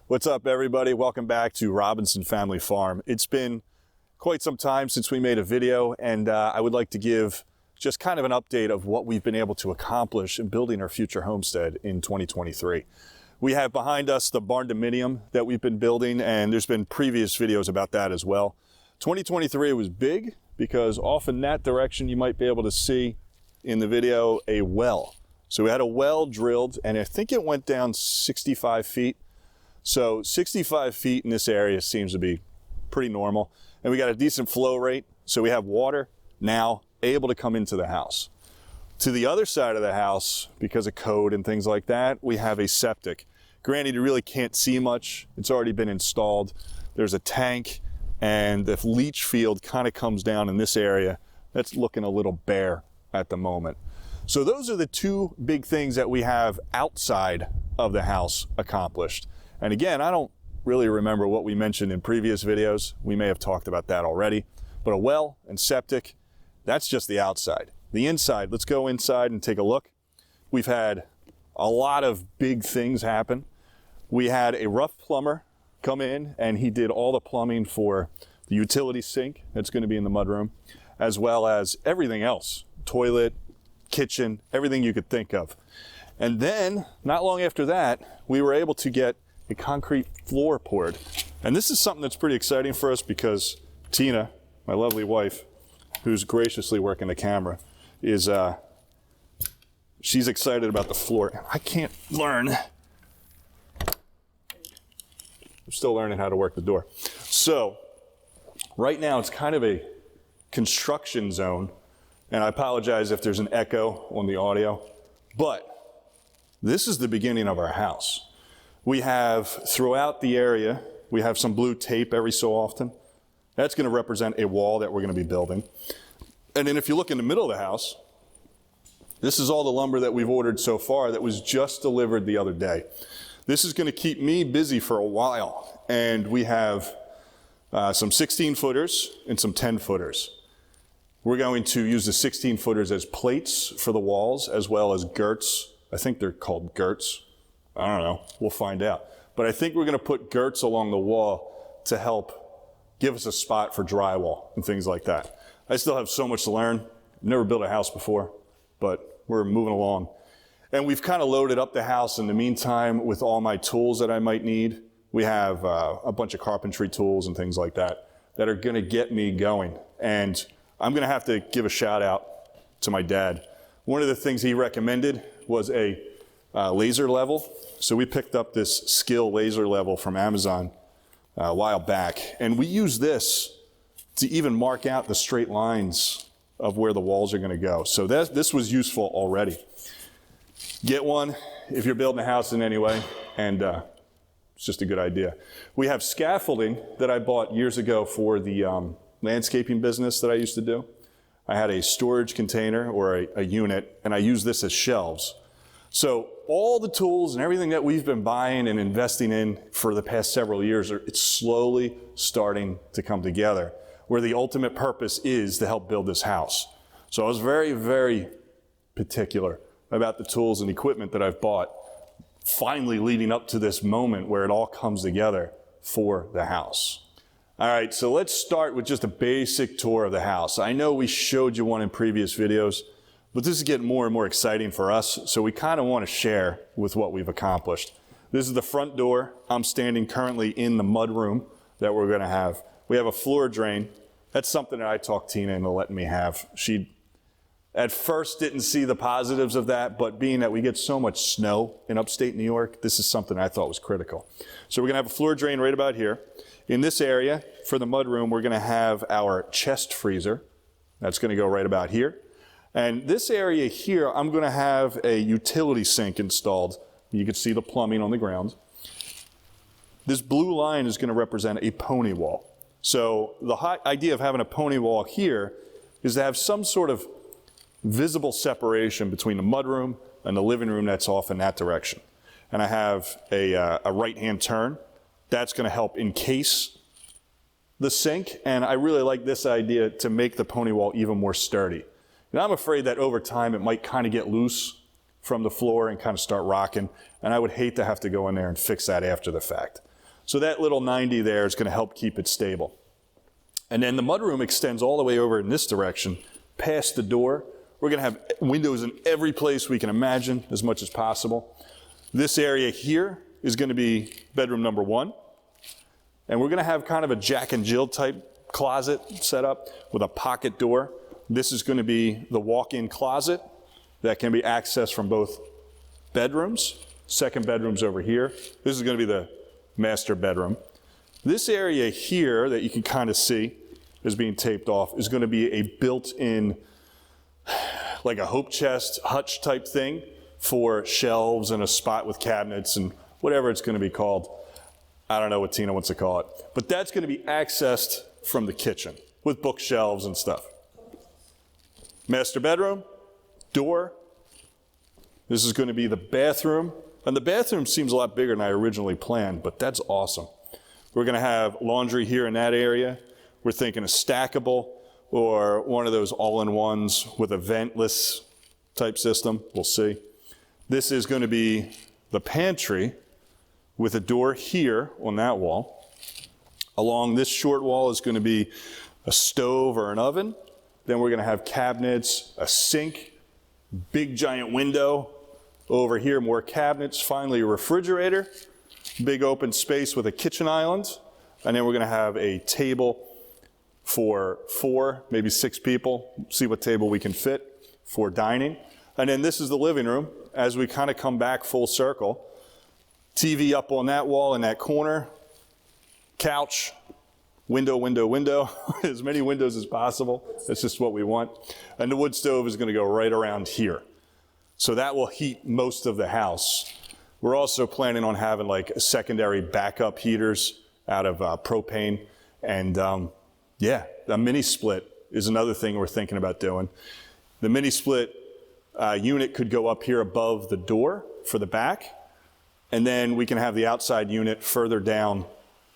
What's up, everybody? Welcome back to Robinson Family Farm. It's been quite some time since we made a video, and I would like to give just kind of an update of what we've been able to accomplish in building our future homestead in 2023. We have behind us the Barndominium that we've been building, and there's been previous videos about that as well. 2023 was big because off in that direction you might be able to see in the video a well. So we had a well drilled, and I think it went down 65 feet. So 65 feet in this area seems to be pretty normal. And we got a decent flow rate. So we have water now able to come into the house. To the other side of the house, because of code and things like that, we have a septic. Granted, you really can't see much. It's already been installed. There's a tank, and the leach field kind of comes down in this area. That's looking a little bare at the moment. So those are the two big things that we have outside of the house accomplished. And again, I don't really remember what we mentioned in previous videos. We may have talked about that already, but a well and septic, that's just the outside. The inside, let's go inside and take a look. We've had a lot of big things happen. We had a rough plumber come in, and he did all the plumbing for the utility sink that's going to be in the mudroom, as well as everything else, toilet, kitchen, everything you could think of. And then, not long after that, we were able to get a concrete floor poured. And this is something that's pretty exciting for us because Tina, my lovely wife, who's graciously working the camera, is she's excited about the floor. I can't learn. I'm still learning how to work the door. So right now it's kind of a construction zone, and I apologize if there's an echo on the audio, but this is the beginning of our house. We have, throughout the area, we have some blue tape every so often. That's going to represent a wall that we're going to be building. And then if you look in the middle of the house, this is all the lumber that we've ordered so far that was just delivered the other day. This is going to keep me busy for a while. And we have some 16-footers and some 10-footers. We're going to use the 16-footers as plates for the walls, as well as girts. I think they're called girts. I don't know, we'll find out. But I think we're gonna put girts along the wall to help give us a spot for drywall and things like that. I still have so much to learn. Never built a house before, but we're moving along. And we've kind of loaded up the house in the meantime with all my tools that I might need. We have a bunch of carpentry tools and things like that that are gonna get me going. And I'm gonna have to give a shout out to my dad. One of the things he recommended was a laser level. So we picked up this Skill laser level from Amazon a while back, and we use this to even mark out the straight lines of where the walls are going to go. So this was useful already. Get one if you're building a house in any way, and it's just a good idea. We have scaffolding that I bought years ago for the landscaping business that I used to do. I had a storage container or a unit, and I used this as shelves. So all the tools and everything that we've been buying and investing in for the past several years, it's slowly starting to come together, where the ultimate purpose is to help build this house. So I was very, very particular about the tools and equipment that I've bought, finally leading up to this moment where it all comes together for the house. All right, so let's start with just a basic tour of the house. I know we showed you one in previous videos, but this is getting more and more exciting for us, so we kind of want to share with what we've accomplished. This is the front door. I'm standing currently in the mud room that we're going to have. We have a floor drain. That's something that I talked Tina into letting me have. She at first didn't see the positives of that, but being that we get so much snow in upstate New York, this is something I thought was critical. So we're going to have a floor drain right about here. In this area, for the mud room, we're going to have our chest freezer. That's going to go right about here. And this area here, I'm going to have a utility sink installed. You can see the plumbing on the ground. This blue line is going to represent a pony wall. So the idea of having a pony wall here is to have some sort of visible separation between the mudroom and the living room that's off in that direction. And I have a right-hand turn. That's going to help encase the sink. And I really like this idea to make the pony wall even more sturdy. And I'm afraid that over time it might kind of get loose from the floor and kind of start rocking. And I would hate to have to go in there and fix that after the fact. So that little 90 there is going to help keep it stable. And then the mudroom extends all the way over in this direction, past the door. We're going to have windows in every place we can imagine as much as possible. This area here is going to be bedroom number 1. And we're going to have kind of a Jack and Jill type closet set up with a pocket door. This is going to be the walk-in closet that can be accessed from both bedrooms. Second bedroom's over here. This is going to be the master bedroom. This area here that you can kind of see is being taped off is going to be a built-in, like a hope chest, hutch type thing for shelves and a spot with cabinets and whatever it's going to be called. I don't know what Tina wants to call it. But that's going to be accessed from the kitchen with bookshelves and stuff. Master bedroom, door. This is going to be the bathroom. And the bathroom seems a lot bigger than I originally planned, but that's awesome. We're going to have laundry here in that area. We're thinking a stackable or one of those all-in-ones with a ventless type system. We'll see. This is going to be the pantry with a door here on that wall. Along this short wall is going to be a stove or an oven. Then we're going to have cabinets, a sink, big giant window. Over here, more cabinets, finally a refrigerator, big open space with a kitchen island, and then we're going to have a table for 4, maybe 6 people, see what table we can fit for dining. And then this is the living room as we kind of come back full circle. TV up on that wall in that corner, couch, window, window, window, as many windows as possible. That's just what we want. And the wood stove is going to go right around here. So that will heat most of the house. We're also planning on having like secondary backup heaters out of propane. And yeah, a mini split is another thing we're thinking about doing. The mini split unit could go up here above the door for the back. And then we can have the outside unit further down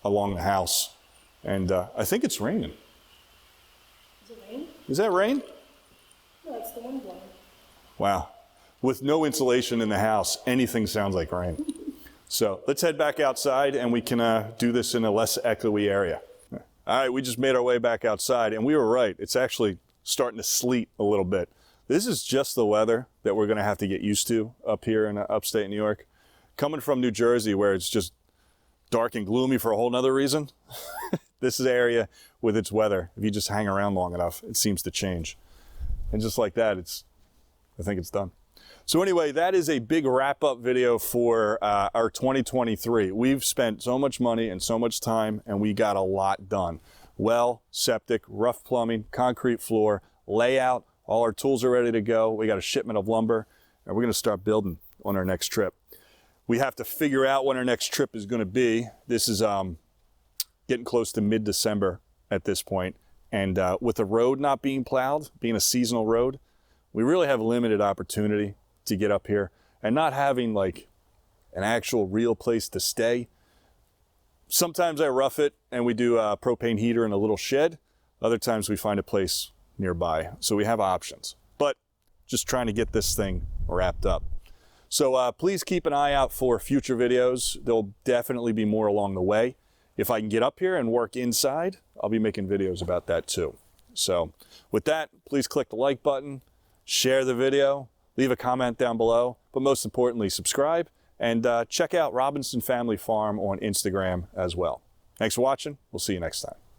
along the house. And I think it's raining. Is it rain? Is that rain? No, it's the wind blowing. Wow. With no insulation in the house, anything sounds like rain. So let's head back outside and we can do this in a less echoey area. All right, we just made our way back outside and we were right. It's actually starting to sleet a little bit. This is just the weather that we're going to have to get used to up here in upstate New York. Coming from New Jersey where it's just dark and gloomy for a whole nother reason, this is an area with its weather. If you just hang around long enough, it seems to change. And just like that, I think it's done. So anyway, that is a big wrap-up video for our 2023. We've spent so much money and so much time, and we got a lot done. Well, septic, rough plumbing, concrete floor, layout, all our tools are ready to go. We got a shipment of lumber, and we're going to start building on our next trip. We have to figure out when our next trip is going to be. This is getting close to mid-December at this point, and with the road not being plowed, being a seasonal road, we really have limited opportunity to get up here, and not having like an actual real place to stay. Sometimes I rough it and we do a propane heater in a little shed. Other times we find a place nearby. So we have options, but just trying to get this thing wrapped up. So please keep an eye out for future videos. There'll definitely be more along the way. If I can get up here and work inside, I'll be making videos about that too. So with that, please click the like button, share the video, leave a comment down below, but most importantly, subscribe and check out Robinson Family Farm on Instagram as well. Thanks for watching. We'll see you next time.